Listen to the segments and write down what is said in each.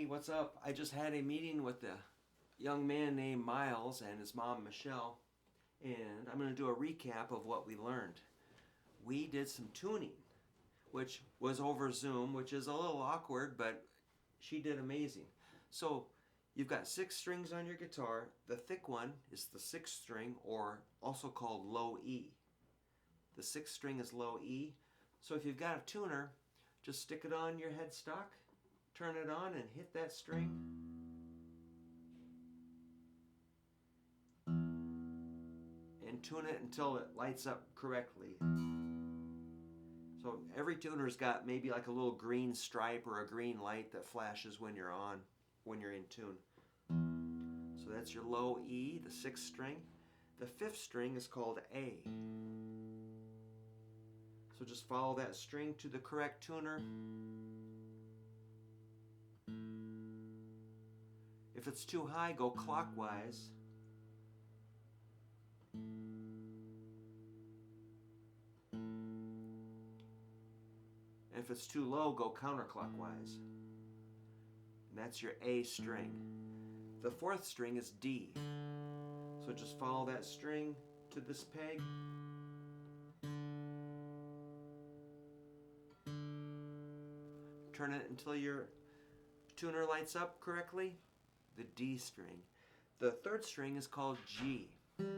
Hey, what's up? I just had a meeting with a young man named Myles and his mom Michelle, and I'm going to do a recap of what we learned. We did some tuning, which was over Zoom, which is a little awkward, but she did amazing. So you've got 6 strings on your guitar. The thick one is the 6th string, or also called low E. The 6th string is low E. So if you've got a tuner, just stick it on your headstock, turn it on, and hit that string. And tune it until it lights up correctly. So every tuner's got maybe like a little green stripe or a green light that flashes when you're in tune. So that's your low E, the 6th string. The 5th string is called A. So just follow that string to the correct tuner. If it's too high, go clockwise. And if it's too low, go counterclockwise. And that's your A string. The 4th string is D. So just follow that string to this peg. Turn it until your tuner lights up correctly. The D string. The 3rd string is called G. And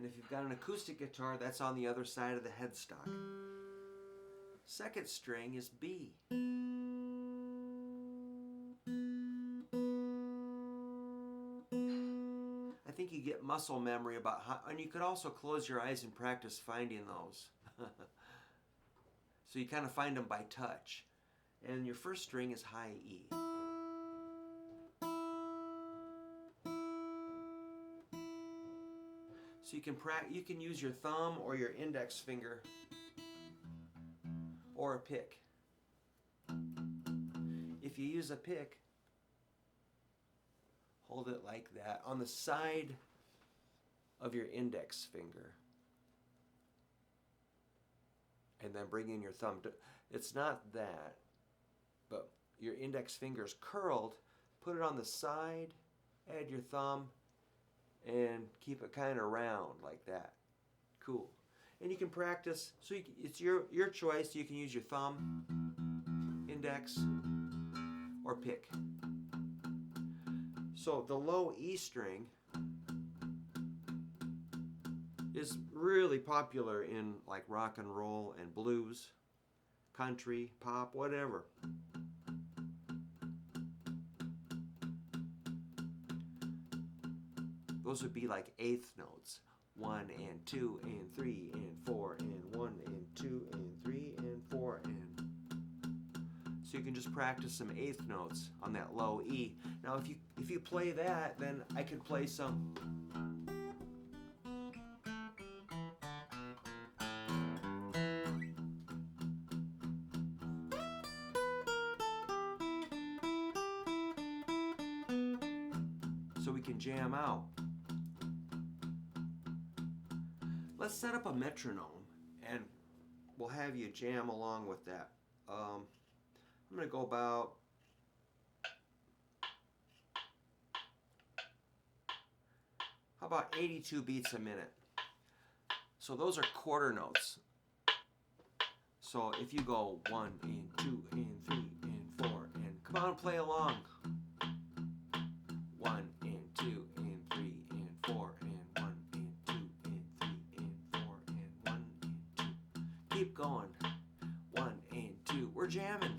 if you've got an acoustic guitar, that's on the other side of the headstock. 2nd string is B. I think you get muscle memory about how, and you could also close your eyes and practice finding those. So you kind of find them by touch. And your 1st string is high E. So you can use your thumb or your index finger or a pick. If you use a pick, hold it like that on the side of your index finger. And then bring in your thumb. It's not that, but your index finger is curled. Put it on the side, add your thumb, and keep it kind of round like that. Cool. And you can practice, so it's your choice. You can use your thumb, index, or pick. So the low E string is really popular in like rock and roll and blues, country, pop, whatever. Those would be like 8th notes. 1 and 2 and 3 and 4 and 1 and 2 and 3 and 4 and. So you can just practice some 8th notes on that low E. Now if you play that, then I could play some. So we can jam out. Let's set up a metronome and we'll have you jam along with that. I'm going to go about how about 82 beats a minute. So those are quarter notes. So if you go 1 and 2 and 3 and 4 and come on, play along. 1 and 2 and 3 and 4 and 1 and 2 and 3 and 4 and 1 and 2. Keep going. 1 and 2. We're jamming.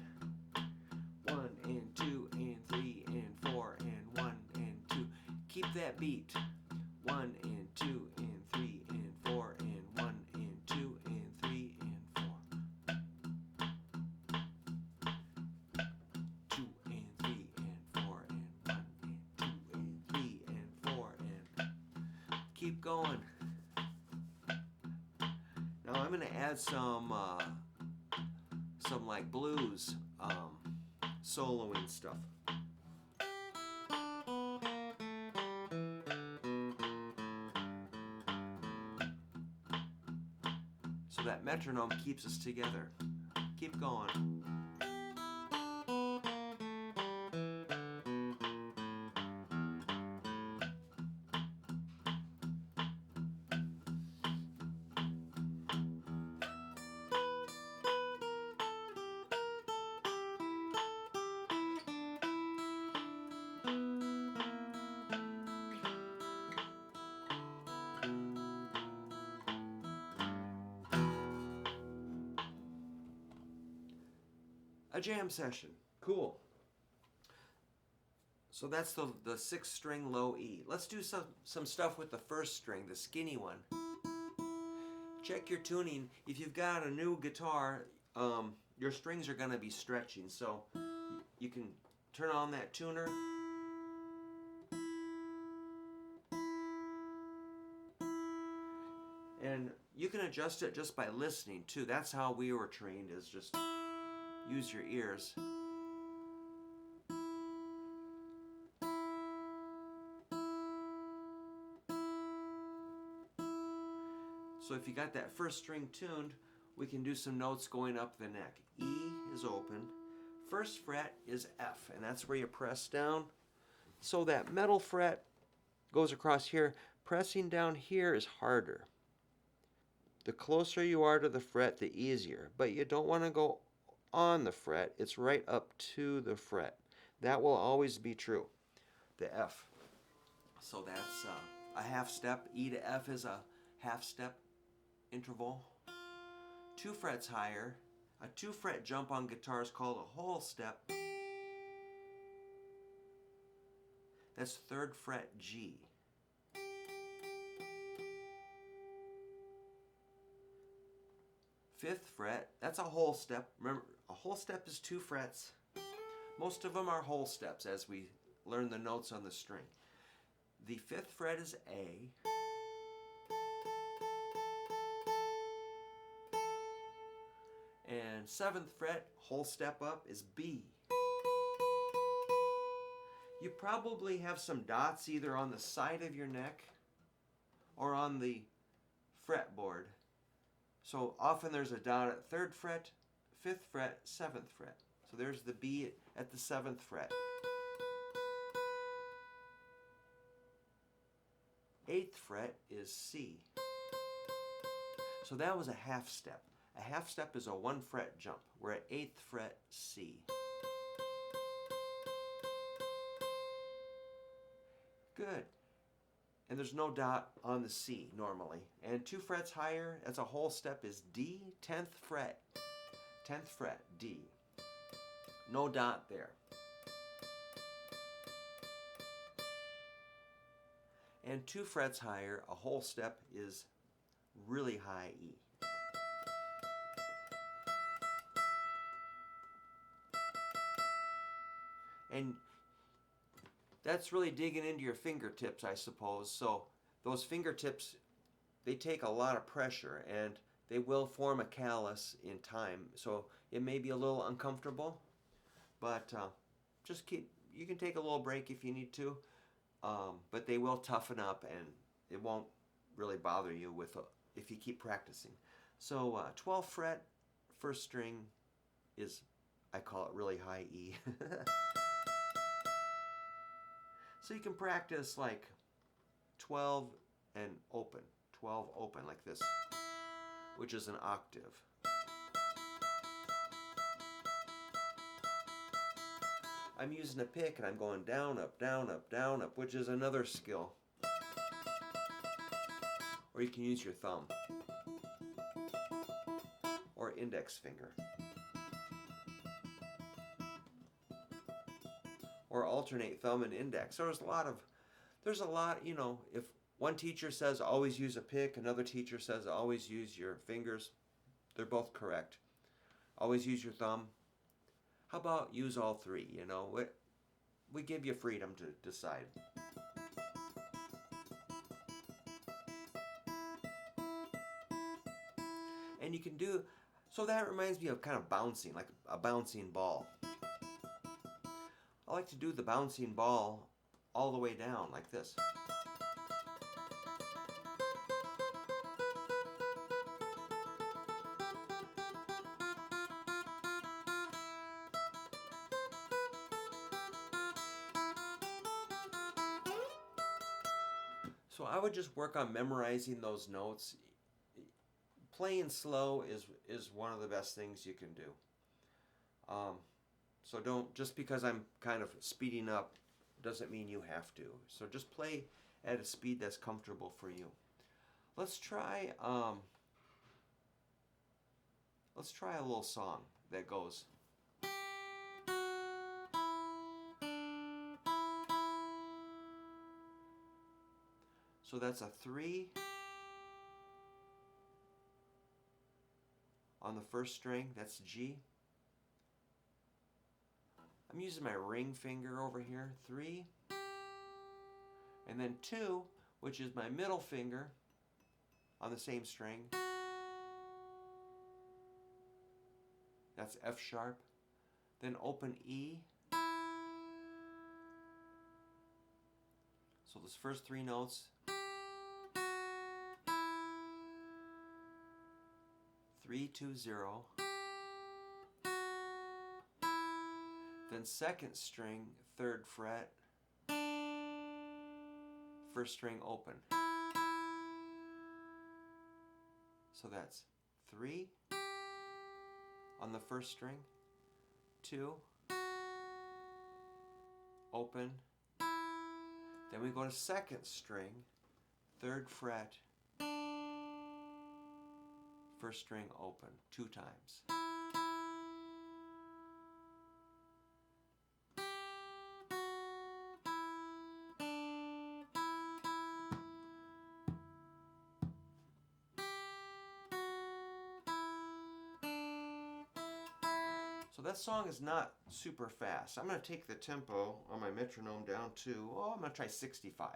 1 and 2 and 3 and 4 and 1 and 2. Keep that beat. 1 and 2 and 3 and 4 and 1 and 2 and 3 and 4. 2 and 3 and 4 and 1 and 2 and 3 and 4 and keep going. Now I'm going to add some like blues soloing stuff. So that metronome keeps us together. keep going. A jam session. Cool. So that's the sixth string low E. Let's do some stuff with the first string, the skinny one. Check your tuning. If you've got a new guitar, your strings are going to be stretching. So you can turn on that tuner. And you can adjust it just by listening too. That's how we were trained, is just use your ears. So if you got that first string tuned, we can do some notes going up the neck. E is open. First fret is F, and that's where you press down. So that metal fret goes across here. Pressing down here is harder. The closer you are to the fret, the easier. But you don't want to go on the fret. It's right up to the fret. That will always be true. The F. So that's a half step. E to F is a half step interval. 2 frets higher. A 2 fret jump on guitar is called a whole step. That's 3rd fret G. Fifth fret, that's a whole step. Remember, a whole step is 2 frets. Most of them are whole steps as we learn the notes on the string. The 5th fret is A. And 7th fret, whole step up, is B. You probably have some dots either on the side of your neck or on the fretboard. So often there's a dot at 3rd fret, 5th fret, 7th fret. So there's the B at the 7th fret. 8th fret is C. So that was a half step. A half step is a 1 fret jump. We're at 8th fret C. Good. And there's no dot on the C normally. And 2 frets higher, that's a whole step, is D, 10th fret. 10th fret, D. No dot there. And 2 frets higher, a whole step, is really high E. And that's really digging into your fingertips, I suppose. So those fingertips, they take a lot of pressure and they will form a callus in time. So it may be a little uncomfortable, but you can take a little break if you need to, but they will toughen up and it won't really bother you if you keep practicing. So 12th fret, first string is, I call it really high E. So you can practice like 12 and open, 12 open like this, which is an octave. I'm using a pick and I'm going down, up, down, up, down, up, which is another skill. Or you can use your thumb or index finger. Or alternate thumb and index. There's a lot, you know, if one teacher says always use a pick, another teacher says always use your fingers, they're both correct. Always use your thumb. How about use all 3, you know? We give you freedom to decide. And you can do, so that reminds me of kind of bouncing, like a bouncing ball. I like to do the bouncing ball all the way down like this. So I would just work on memorizing those notes. Playing slow is one of the best things you can do. Um, so don't, just because I'm kind of speeding up doesn't mean you have to. So just play at a speed that's comfortable for you. Let's try a little song that goes. So that's a 3 on the first string, that's G. I'm using my ring finger over here, 3. And then 2, which is my middle finger on the same string. That's F sharp. Then open E. So those first 3 notes. 3, 2, 0. Then second string, 3rd fret. First string open. So that's 3 on the first string, 2, open. Then we go to second string, 3rd fret, first string open, 2 times. So that song is not super fast. I'm going to take the tempo on my metronome down to, I'm going to try 65.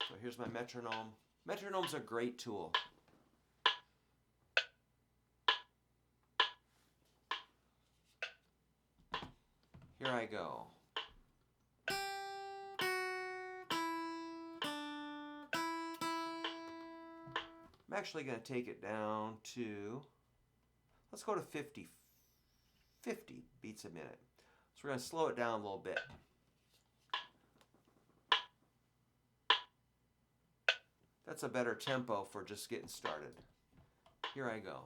So here's my metronome. Metronome's a great tool. Here I go. I'm actually going to take it down to, let's go to 50 beats a minute. So we're going to slow it down a little bit. That's a better tempo for just getting started. Here I go.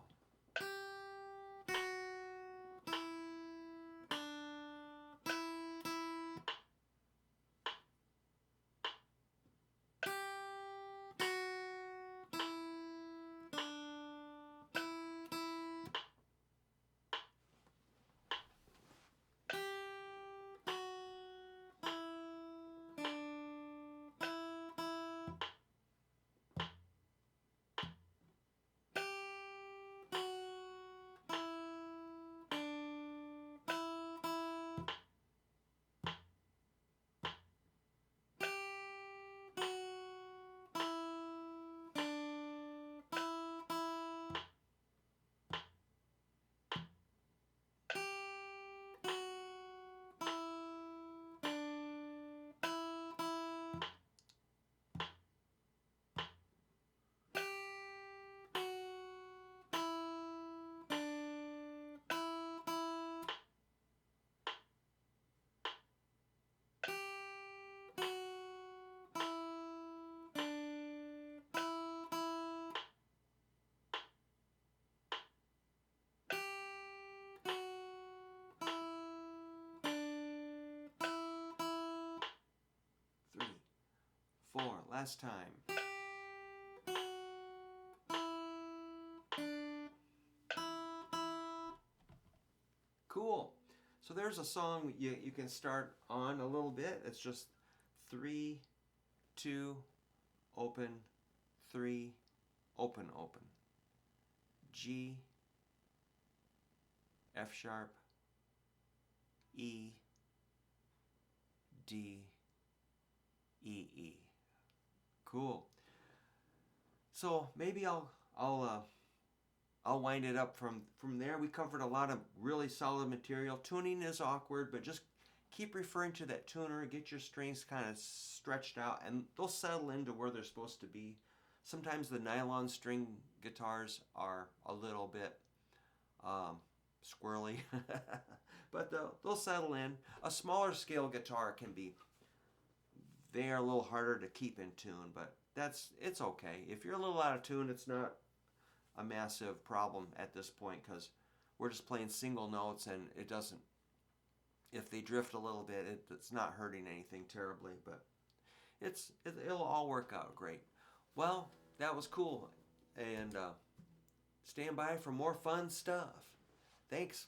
Last time. Cool. So there's a song you can start on a little bit. It's just 3, 2, open, 3, open, open. G, F sharp, E, D, E, E. Cool. So maybe I'll wind it up from there. We covered a lot of really solid material. Tuning is awkward, but just keep referring to that tuner. Get your strings kind of stretched out, and they'll settle into where they're supposed to be. Sometimes the nylon string guitars are a little bit squirrely, but they'll settle in. A smaller scale guitar can be they are a little harder to keep in tune, but it's okay. If you're a little out of tune, it's not a massive problem at this point because we're just playing single notes and it doesn't, if they drift a little bit, it's not hurting anything terribly, but it'll all work out great. Well, that was cool, and stand by for more fun stuff. Thanks.